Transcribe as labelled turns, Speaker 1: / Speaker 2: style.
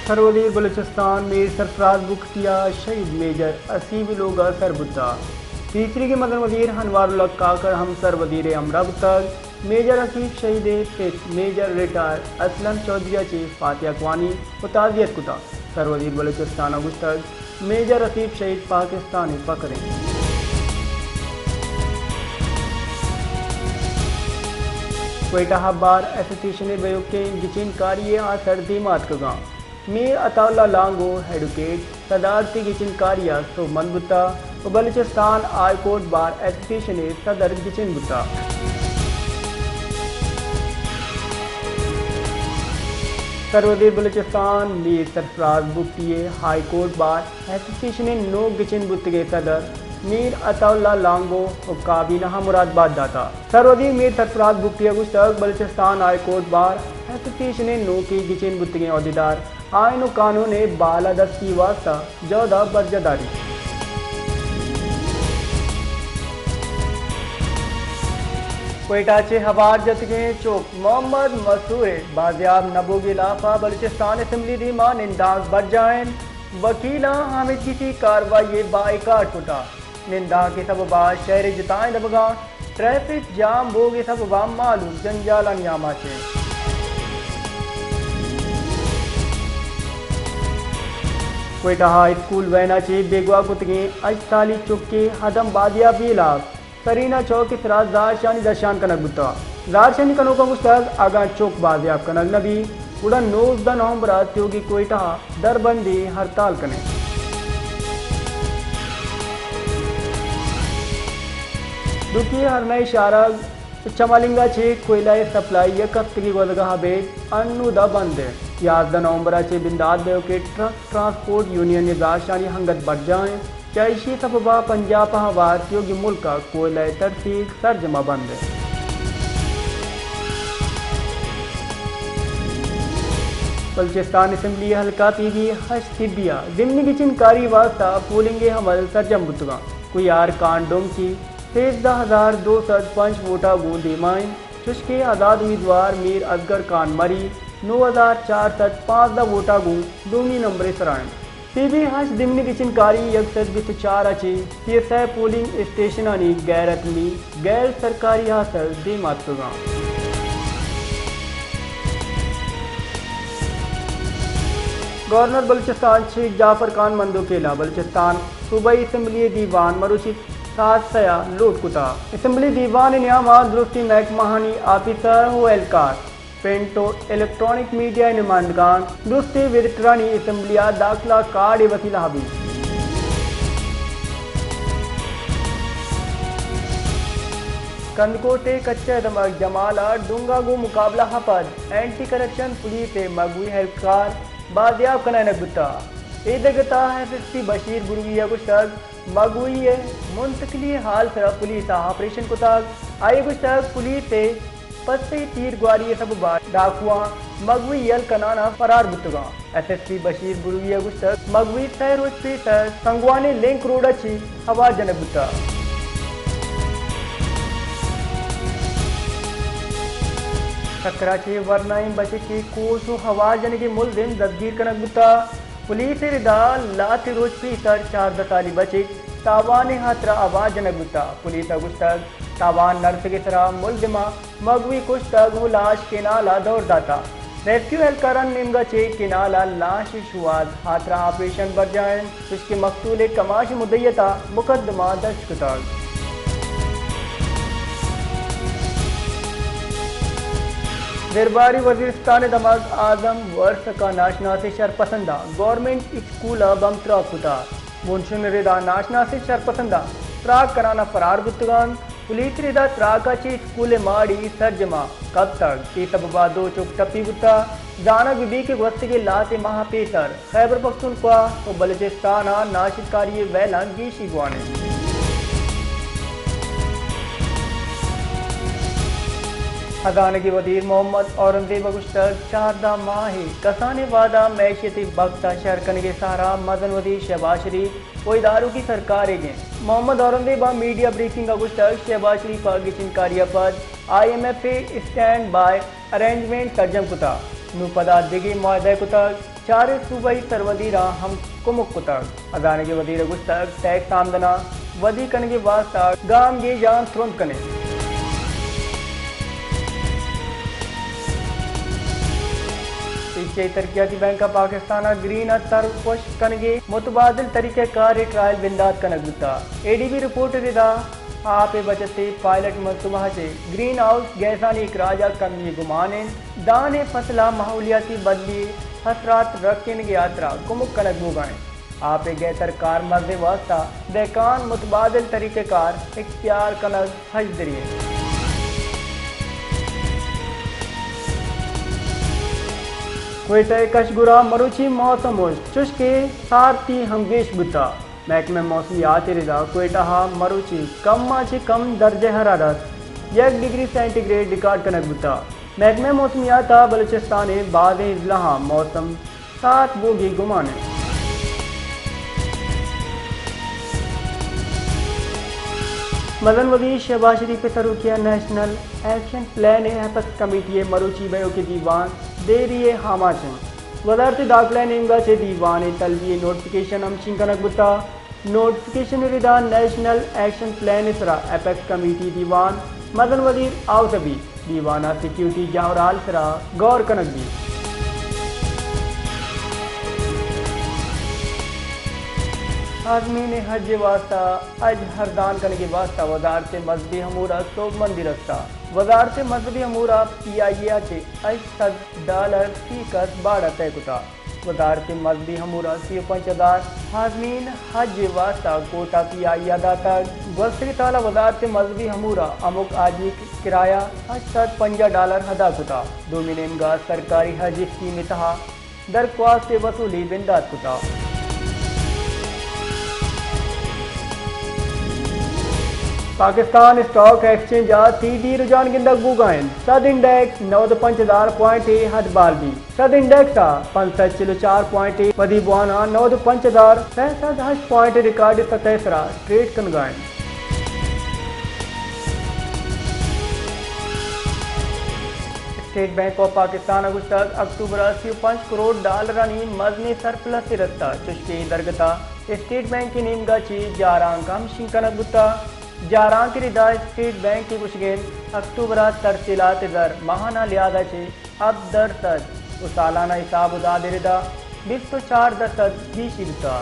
Speaker 1: सरवली बलूचिस्तान में सरफराज बुख्तिया शहीद मेजर असीब लोग सरबुद्दा तीसरी के मदन वजीर हनवारुल्लाह काकर हम सर वजीर अमरा तक मेजर असीब शहीद major retire Aslam Chaudhry chief फातिया अकवानी मुताजियत कुता सर वजीर बलूचिस्तान तक मेजर असीब शहीद पाकिस्तानी पकड़े कोयटा हब्बार एसोसिएशन बयोके गिचिन कारिये आसर दीमात का गाँव मीर अताउल्ला लांगो एडवोकेट सदारती गिचिन कारिया तो मनबुता Balochistan high court bar association सदर गिचिन बुता सरवदी बलूचिस्तान मीर सरफराज बुख्तिये हाई कोर्ट बार एसोसिएशन नो गिचिन बुतगे सदर मीर अताउल्ला लांगो और काबीना मुरादबाद दाता सरवदी मीर सरफराज बुख्तिया गुश्तक Balochistan high court bar association नो की गिचिन बुतगे अहदेदार आयन कानून बालादस्ती वास्ता जौदा बर्जदारी कोयटा चे हवार जतगे चौक मोहम्मद मसूर बाजियाब नबोगी लाफा बलूचिस्तान असम्बली दी मां निंदाग बर जाएन वकीला हामिद किसी कार्रवाई बाइकाट कुटा निंदा के सबबा शहर जिताएं दबगा ट्रैफिक जाम बोगे सबबा मालूम जंजाला नियामा चे कोयटा हाई स्कूल वैना चे बेगवा कुतगे अजसाली चुक्के हदम बादिया बीलाग सरीना चौक इतराज दारशानी दर्शान कनक बुता दारशानी कनो का मुस्तक आगा चौक बाजियाब कनक नबी उड़न 9 नवंबर त्योगी कोयटा दरबंदी हड़ताल कने दुखी हरना इशारा चमालिंगा चे कोयला सप्लाई एक हफ्ते की वजह बेग अन्नुदा बंद है 11 नवंबर चे बिंदाद के ट्रक ट्रांसपोर्ट यूनियन ने दारशानी हंगत बढ़ जाए चैशी सबबा पंजाब हवार योगी मुल्क कोयला तरसील सरजमा बंद है बलूचिस्तान असम्बली हल्का पीगी हश तिबिया जिमनी गिचिन कारी वास्ता पोलिंग हमल सरजम बुतगा कुयार कांडोम की 13,205 वोटा गूंदी माइन चुशके आज़ाद उम्मीदवार मीर असगर खान मरी 9,405 वोटा गूंद दोनी नंबर सरायन पीबी हश दिमनी गिचिनकारी 124 अच्छी पीएसआई पोलिंग स्टेशन आणि गैर अतमी गैर सरकारी हासिल दी मातुगा गवर्नर बलूचिस्तान शेख जाफर खान मंदोकेला बलूचिस्तान सूबाई असम्बली दीवान मरुशिद सात सया लूट कुता असम्बली दीवान न्यामा दुरुस्ती महकमानी ऑफिसर हो एहलकार पेंटो इलेक्ट्रॉनिक मीडिया नुमाइंदगान दुरुस्ती विरटरानी असम्बलिया दाखिला कार्ड वसीला हबी कंदकोटे कच्चे दमक जमाला डूंगा गु मुकाबला हपद एंटी करप्शन पुलिस मगवी एहलकार बाजियाब कनान गुता ईदगता है एसपी बशीर बुरगिया गुश्तक मगवी मुंतकली हाल सर पुलिस ऑपरेशन कुताग आई गुश्तक पुलिस पस्से तीर ग्वारी सब डाकुआ मगवी यल कनाना फरार बुतगा एसएसपी बशीर बुरगिया गुश्तक मगवी सह रोज पे संगवाने लिंक रोड अच्छी हवा जनक बुता सकराची वरनाई बचे के कोसो हवा जन के मुलजिम दस्तगीर कनक बुता पुलिस रिदा लात रोज पे सर 4 साली बचे तावान हाथरा आवाज जनक बुता पुलिस गुश्तक तावान नर्स के सरा मुलजिमा मगवी कुश्तक वो लाश के नाला दौड़ दाता रेस्क्यू एहलकारान निमगा चे के नाला लाश शुआद हाथरा ऑपरेशन बर जाए उसके मकतूल कमाश मुद्दयता मुकदमा दर्ज कुता दरबारी वजीरिस्तान दमाग आजम वर्ष का नाशना से शरपसंदा गवर्नमेंट स्कूल बमत्रा कुता मुंशन रिदा नाशना से शरपसंदा त्राक कराना फरार बुतगान पुलिस रिदा त्राका ची स्कूल माड़ी सरजमा कब तक ये सबबा 2 चुक टप्पी बुता जाना बीबी के वस्त के लाते महापेसर खैबर पख्तूनख्वा तो बलूचिस्तान नाशिदकारी वैला गीशी गुआने खजाने के वजीर मोहम्मद औरंगजेब गुश्तक 4 माह कसाने वादा मैशियती बख्ता शहरकन के सहारा मदन वजीर शहबाज शरीफ वो इदारों की सरकार है मोहम्मद औरंगजेब मीडिया ब्रीफिंग गुश्तक शहबाज शरीफ गिचिनकारिया पद IMF स्टैंड बाय अरेंजमेंट सर्जम कुता नु पदाधिकारी मुआहदा कुता चार सूबाई सरवजीरा हम कुमुक कुतक अदाने के वजीर गुस्तक टैक्स आमदना वधी कन के वास्ता गाम ये जान तुरंत कने एशियाई तरक्याती बैंक ऑफ पाकिस्तान ग्रीन अतर खुश कनगे मुतबादिल तरीके कार ट्रायल बिंदात कनक गुता एडीबी रिपोर्ट रिदा आप बचते पायलट मनसूबा से ग्रीन हाउस गैसानी इखराजा कमी गुमाने दाने फसला माहौलियाती बदली हसरात रखने की यात्रा कुमुक कनक गुगाएं आप गैतर कार मर्द वास्ता देकान मुतबादिल तरीके कार इख्तियार कनक हज दरिए कोयटा कशगुरा मरुची मौसम चुस्के सारती हमगेश बुता महकमे मौसमियात रिदा कोयटा मरुची कम माची कम दर्जे हरारत 1 डिग्री सेंटीग्रेड रिकॉर्ड कनक बुता महकमे मौसमियात बलूचिस्तान बाद इजला मौसम 7 बोगी गुमाने मदन वजीर शहबाज शरीफ सरूकिया national action plan apex committee मरुची बयो के दीवान देरिए हामाचन वजारत दाखिला निमगा से दीवान तलबी नोटिफिकेशन हमशिंग कनक बुता नोटिफिकेशन रिदा नेशनल एक्शन प्लान इसरा एपक्स कमेटी दीवान मदन वजीर आउतबी दीवाना सिक्योरिटी जावराल सरा गौर कनक दी आजमीन हज वास्ता अज हरदान करने के वास्ता वजारत मजहबी हमूरा सोबमंदी रस्ता वजारत मजहबी हमूरा PIA से $100 फीकस बाड़ा तय कुता वजारत मजहबी हमूरा 5,000 हाजमीन हज वास्ता कोटा PIA दाता गसरी ताला वजारत मजहबी हमूरा अमुक आजी किराया $50 अदा कुता दोमिनेनगा सरकारी हज स्कीम तहा दरख्वास्त वसूली बिंदात कुता पाकिस्तान स्टॉक एक्सचेंज तीदी रुझान गिंदक बुगाइन सद इंडेक्स 95,000 पॉइंट हद बालबी सद इंडेक्स 65 पॉइंट वधी बुआना 95,000 पॉइंट रिकॉर्ड सतहसरा ट्रेड कनगाइन स्टेट बैंक ऑफ पाकिस्तान अगुस्तक अक्टूबर 5 करोड़ डॉलर मजनी सरप्लस रस्ता चुश्के दरगता स्टेट बैंक की नीमगा चीज जारां कम शिंकन गुत्ता जारां की रिदा स्टेट बैंक की कुछ गेन अक्टूबर तरसीलात दर माहाना लिहाजा से अब दर सद सालाना हिसाब उदा रिदा 24% भी शिरता